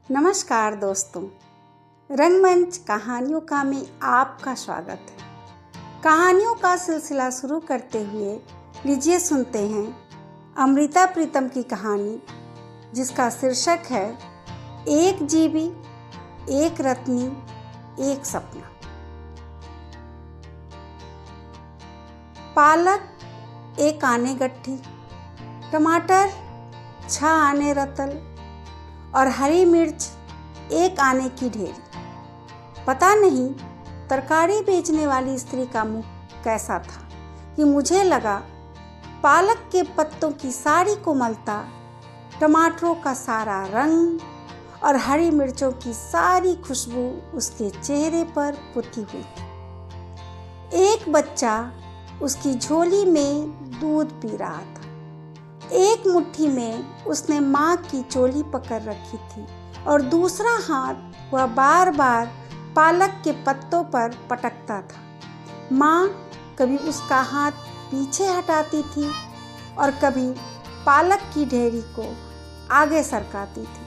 नमस्कार दोस्तों, रंगमंच कहानियों का में आपका स्वागत है। कहानियों का सिलसिला शुरू करते हुए लीजिए सुनते हैं अमृता प्रीतम की कहानी, जिसका शीर्षक है एक जीवी, एक रत्नी, एक सपना। पालक एक आने गट्ठी, टमाटर 6 आने रतल और हरी मिर्च 1 आने की ढेरी। पता नहीं तरकारी बेचने वाली स्त्री का मुंह कैसा था कि मुझे लगा पालक के पत्तों की सारी कोमलता, टमाटरों का सारा रंग और हरी मिर्चों की सारी खुशबू उसके चेहरे पर पुती हुई थी। एक बच्चा उसकी झोली में दूध पी रहा था। एक मुट्ठी में उसने माँ की चोली पकड़ रखी थी और दूसरा हाथ वह बार बार पालक के पत्तों पर पटकता था। माँ कभी उसका हाथ पीछे हटाती थी और कभी पालक की ढेरी को आगे सरकाती थी,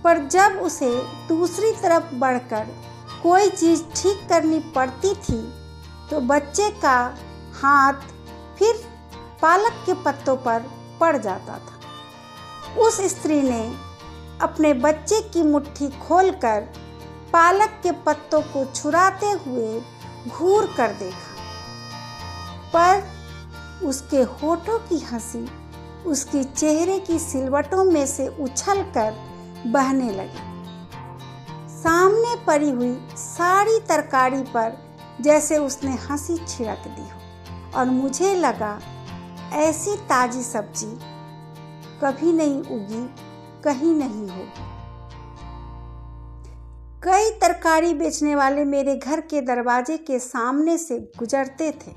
पर जब उसे दूसरी तरफ बढ़कर कोई चीज़ ठीक करनी पड़ती थी तो बच्चे का हाथ फिर पालक के पत्तों पर पड़ जाता था। उस स्त्री ने अपने बच्चे की मुट्ठी खोलकर पालक के पत्तों को छुराते हुए घूर कर देखा, पर उसके होठों की हंसी उसके चेहरे की सिलवटों में से उछलकर बहने लगी। सामने पड़ी हुई सारी तरकारी पर जैसे उसने हंसी छिड़क दी हो, और मुझे लगा ऐसी ताजी सब्जी कभी नहीं उगी, कहीं नहीं होगी। कई तरकारी बेचने वाले मेरे घर के दरवाजे के सामने से गुजरते थे।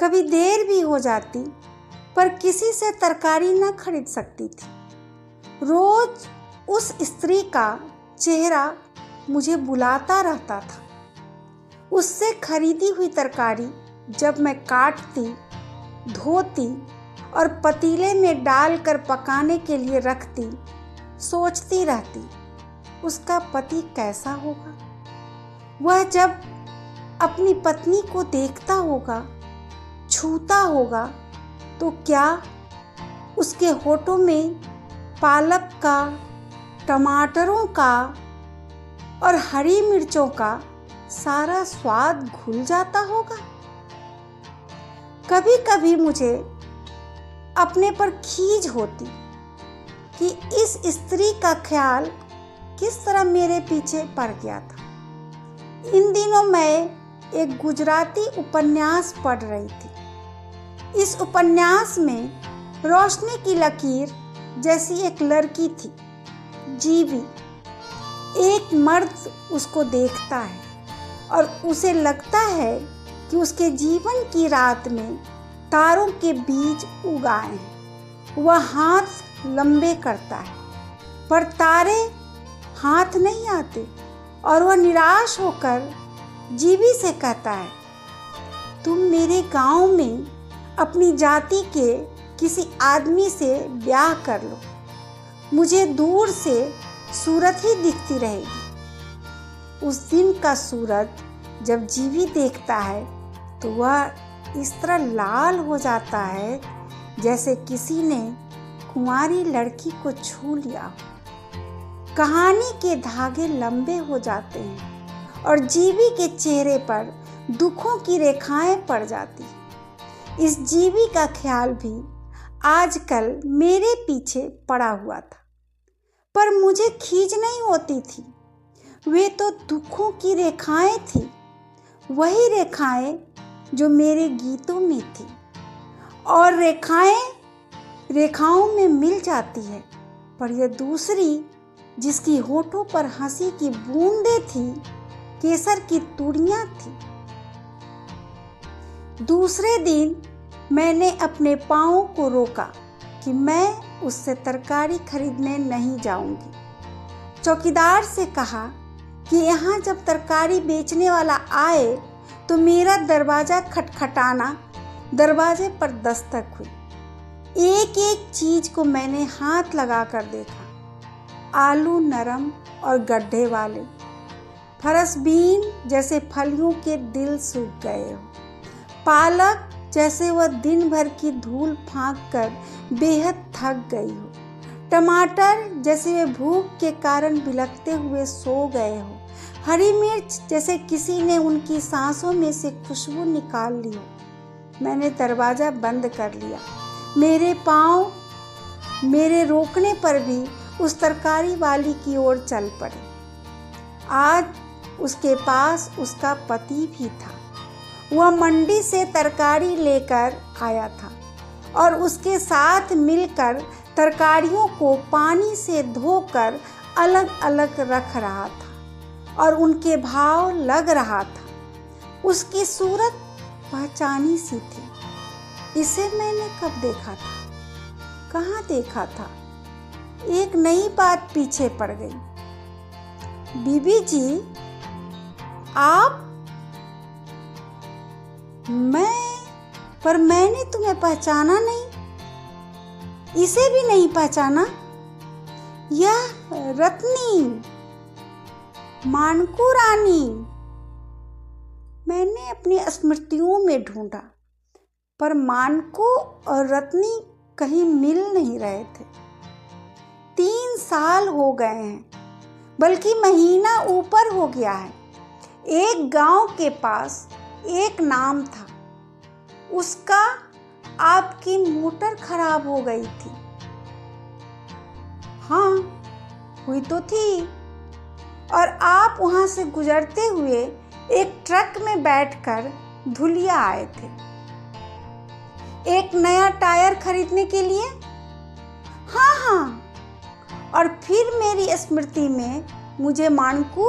कभी देर भी हो जाती, पर किसी से तरकारी न खरीद सकती थी। रोज उस स्त्री का चेहरा मुझे बुलाता रहता था। उससे खरीदी हुई तरकारी जब मैं काटती, धोती और पतीले में डालकर पकाने के लिए रखती, सोचती रहती उसका पति कैसा होगा। वह जब अपनी पत्नी को देखता होगा, छूता होगा, तो क्या उसके होठों में पालक का, टमाटरों का और हरी मिर्चों का सारा स्वाद घुल जाता होगा। कभी कभी मुझे अपने पर खीज होती कि इस स्त्री का ख्याल किस तरह मेरे पीछे पड़ गया था। इन दिनों मैं एक गुजराती उपन्यास पढ़ रही थी। इस उपन्यास में रोशनी की लकीर जैसी एक लड़की थी, जीवी। एक मर्द उसको देखता है और उसे लगता है कि उसके जीवन की रात में तारों के बीज उगाए हैं। वह हाथ लंबे करता है, पर तारे हाथ नहीं आते, और वह निराश होकर जीवी से कहता है, तुम मेरे गांव में अपनी जाति के किसी आदमी से ब्याह कर लो, मुझे दूर से सूरत ही दिखती रहेगी। उस दिन का सूरज जब जीवी देखता है तो वह इस तरह लाल हो जाता है जैसे किसी ने कुंवारी लड़की को छू लिया हो। कहानी के धागे लंबे हो जाते हैं और जीवी के चेहरे पर दुखों की रेखाएं पड़ जाती। इस जीवी का ख्याल भी आजकल मेरे पीछे पड़ा हुआ था, पर मुझे खींच नहीं होती थी। वे तो दुखों की रेखाएं थी, वही रेखाएं जो मेरे गीतों में थी, और रेखाओं में मिल जाती है, पर यह दूसरी जिसकी होठों पर हंसी की बूंदें थी, केसर की तूड़ियां थी। दूसरे दिन मैंने अपने पाँव को रोका कि मैं उससे तरकारी खरीदने नहीं जाऊंगी। चौकीदार से कहा कि यहाँ जब तरकारी बेचने वाला आए तो मेरा दरवाज़ा खटखटाना। दरवाजे पर दस्तक हुई। एक एक चीज को मैंने हाथ लगा कर देखा, आलू नरम और गड्ढे वाले, फरसबीन जैसे फलियों के दिल सूख गए हो, पालक जैसे वह दिन भर की धूल फाँक कर बेहद थक गई हो, टमाटर जैसे वे भूख के कारण बिलखते हुए सो गए हो, हरी मिर्च जैसे किसी ने उनकी सांसों में से खुशबू निकाल ली हो। मैंने दरवाज़ा बंद कर लिया। मेरे पाँव मेरे रोकने पर भी उस तरकारी वाली की ओर चल पड़े। आज उसके पास उसका पति भी था। वह मंडी से तरकारी लेकर आया था और उसके साथ मिलकर तरकारियों को पानी से धोकर अलग अलग रख रहा था और उनके भाव लग रहा था। उसकी सूरत पहचानी सी थी। इसे मैंने कब देखा था, कहाँ देखा था? एक नई बात पीछे पड़ गई। बीबी जी, आप? मैंने तुम्हें पहचाना नहीं। इसे भी नहीं पहचाना? यह रत्नी, मानकू रानी। मैंने अपनी स्मृतियों में ढूंढा, पर मानकू और रत्नी कहीं मिल नहीं रहे थे। 3 साल हो गए हैं, बल्कि महीना ऊपर हो गया है। एक गांव के पास एक नाम था, उसका आपकी मोटर खराब हो गई थी। हाँ, हुई तो थी। और आप वहां से गुजरते हुए एक ट्रक में बैठकर धुलिया आए थे, एक नया टायर खरीदने के लिए। हाँ, और फिर मेरी स्मृति में मुझे मानकू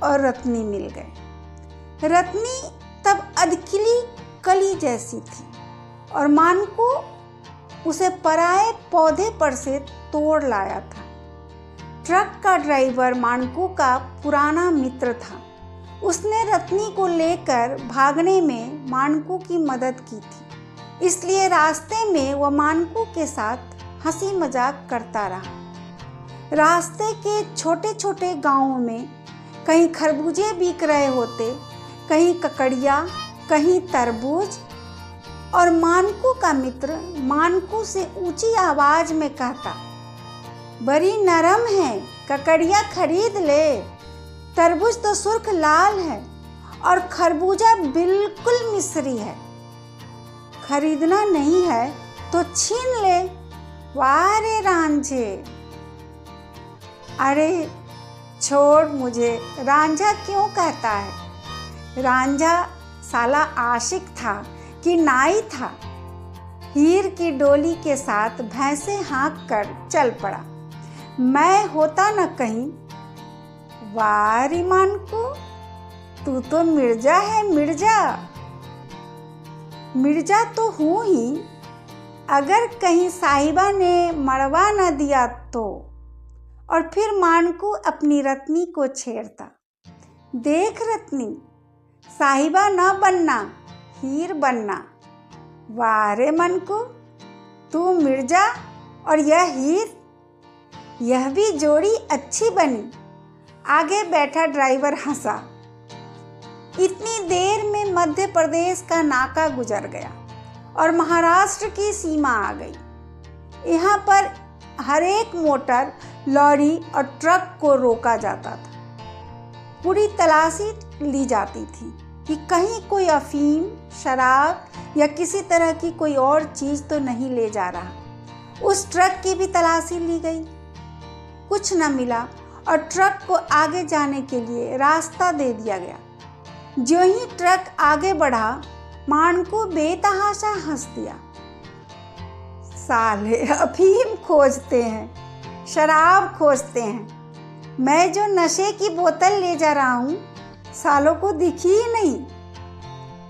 और रत्नी मिल गए। रत्नी तब अधखिली कली जैसी थी और मानकू उसे पराए पौधे पर से तोड़ लाया था। ट्रक का ड्राइवर मानकू का पुराना मित्र था। उसने रत्नी को लेकर भागने में मानकू की मदद की थी, इसलिए रास्ते में वह मानकू के साथ हंसी मजाक करता रहा। रास्ते के छोटे छोटे गांवों में कहीं खरबूजे बिक रहे होते, कहीं ककड़िया, कहीं तरबूज, और मानकू का मित्र मानकू से ऊंची आवाज में कहता, बड़ी नरम है, ककड़िया खरीद ले। तरबूज तो सुर्ख लाल है और खरबूजा बिल्कुल मिस्री है। खरीदना नहीं है तो छीन ले। वाह रे रांझे। अरे छोड़ मुझे, रांझा क्यों कहता है? रांझा साला आशिक था कि नाई था। हीर की डोली के साथ भैंसे हाँक कर चल पड़ा। मैं होता न कहीं। वाह रे मानकू, तू तो मिर्जा है, मिर्जा। मिर्जा तो हूँ ही, अगर कहीं साहिबा ने मरवा न दिया तो। और फिर मानकू अपनी रत्नी को छेड़ता, देख रत्नी, साहिबा न बनना, हीर बनना। वाह रे मानकू, तू मिर्जा और यह हीर, यह भी जोड़ी अच्छी बनी। आगे बैठा ड्राइवर हंसा। इतनी देर में मध्य प्रदेश का नाका गुजर गया और महाराष्ट्र की सीमा आ गई। यहाँ पर हर एक मोटर, लॉरी और ट्रक को रोका जाता था। पूरी तलाशी ली जाती थी कि कहीं कोई अफीम, शराब या किसी तरह की कोई और चीज़ तो नहीं ले जा रहा। उस ट्रक की भी तलाशी ली गई, कुछ न मिला और ट्रक को आगे जाने के लिए रास्ता दे दिया गया। जो ही ट्रक आगे बढ़ा, मानकू बेतहाशा हंस दिया। साले अफीम खोजते हैं, शराब खोजते हैं। मैं जो नशे की बोतल ले जा रहा हूँ, सालों को दिखी ही नहीं।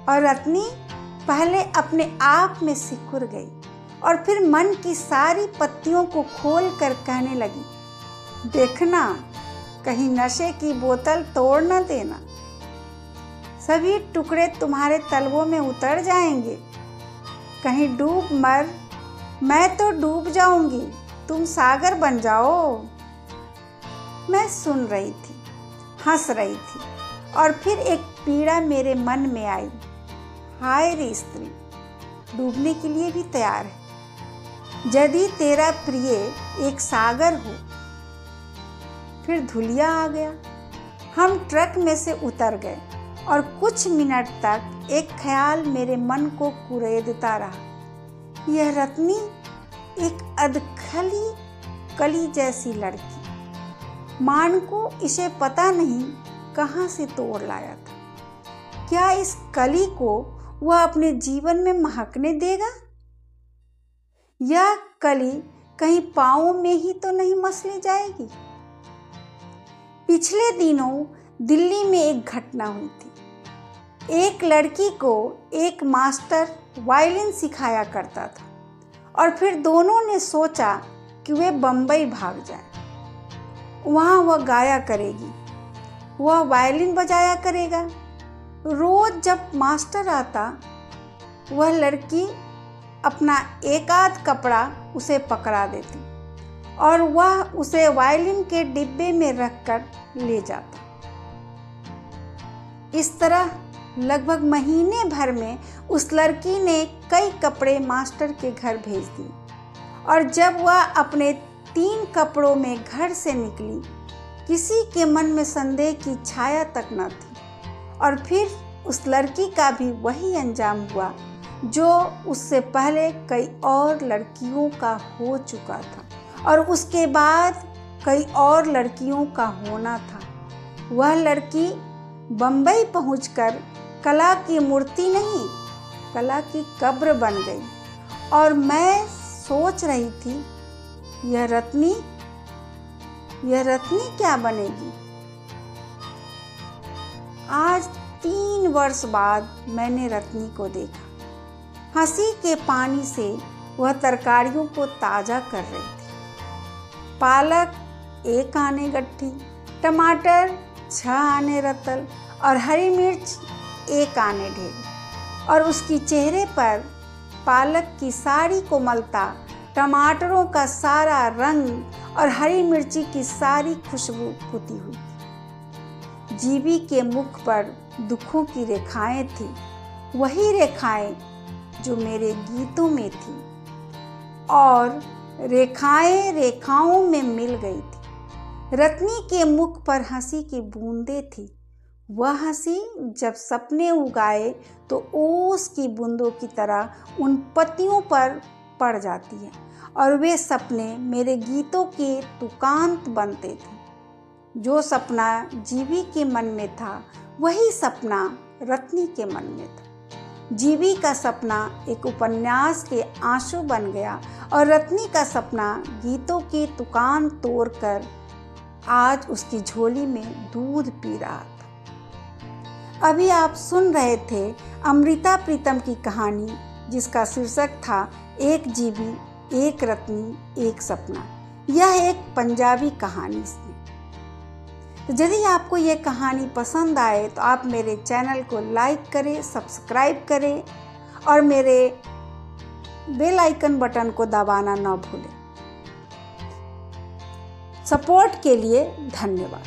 और रत्नी पहले अपने आप में सिकुड़ गई और फिर मन की सारी पत्तियों को खोल कर कहने लगी, देखना कहीं नशे की बोतल तोड़ न देना। सभी टुकड़े तुम्हारे तलवों में उतर जाएंगे। कहीं डूब मर, मैं तो डूब जाऊंगी, तुम सागर बन जाओ। मैं सुन रही थी, हंस रही थी और फिर एक पीड़ा मेरे मन में आई। हाय रे स्त्री, डूबने के लिए भी तैयार है। यदि तेरा प्रिय एक सागर हो। फिर धुलिया आ गया। हम ट्रक में से उतर गए और कुछ मिनट तक एक ख्याल मेरे मन को कुरेदता रहा। यह रत्नी एक अधखली कली जैसी लड़की, मान को इसे पता नहीं कहाँ से तोड़ लाया था। क्या इस कली को वह अपने जीवन में महकने देगा? यह कली कहीं पाँव में ही तो नहीं मसली जाएगी? पिछले दिनों दिल्ली में एक घटना हुई थी। एक लड़की को एक मास्टर वायलिन सिखाया करता था और फिर दोनों ने सोचा कि वे बम्बई भाग जाएं। वहाँ वह गाया करेगी, वह वायलिन बजाया करेगा। रोज जब मास्टर आता, वह लड़की अपना एक आध कपड़ा उसे पकड़ा देती और वह उसे वायलिन के डिब्बे में रखकर ले जाता। इस तरह लगभग महीने भर में उस लड़की ने कई कपड़े मास्टर के घर भेज दिए और जब वह अपने 3 कपड़ों में घर से निकली, किसी के मन में संदेह की छाया तक न थी। और फिर उस लड़की का भी वही अंजाम हुआ जो उससे पहले कई और लड़कियों का हो चुका था और उसके बाद कई और लड़कियों का होना था। वह लड़की बम्बई पहुंचकर कला की मूर्ति नहीं, कला की कब्र बन गई। और मैं सोच रही थी, यह रत्नी क्या बनेगी? आज 3 वर्ष बाद मैंने रत्नी को देखा। हंसी के पानी से वह तरकारियों को ताज़ा कर रही थी। पालक 1 आने गट्ठी, टमाटर 6 आने रतल और हरी मिर्च 1 आने ढेर। और उसकी चेहरे पर पालक की सारी कोमलता, टमाटरों का सारा रंग और हरी मिर्ची की सारी खुशबू पुती हुई। जीवी के मुख पर दुखों की रेखाएं थी, वही रेखाएं जो मेरे गीतों में थी और रेखाएं रेखाओं में मिल गई थी। रत्नी के मुख पर हंसी की बूंदें थी, वह हंसी जब सपने उगाए तो ओस की बूंदों की तरह उन पत्तियों पर पड़ जाती है और वे सपने मेरे गीतों के तुकांत बनते थे। जो सपना जीवी के मन में था, वही सपना रत्नी के मन में था। जीवी का सपना एक उपन्यास के आंसू बन गया और रत्नी का सपना गीतों के तुकान तोड़कर आज उसकी झोली में दूध पी रहा था। अभी आप सुन रहे थे अमृता प्रीतम की कहानी, जिसका शीर्षक था एक जीवी, एक रत्नी, एक सपना। यह एक पंजाबी कहानी थी। तो यदि आपको ये कहानी पसंद आए तो आप मेरे चैनल को लाइक करें, सब्सक्राइब करें और मेरे बेल आइकन बटन को दबाना न भूलें। सपोर्ट के लिए धन्यवाद।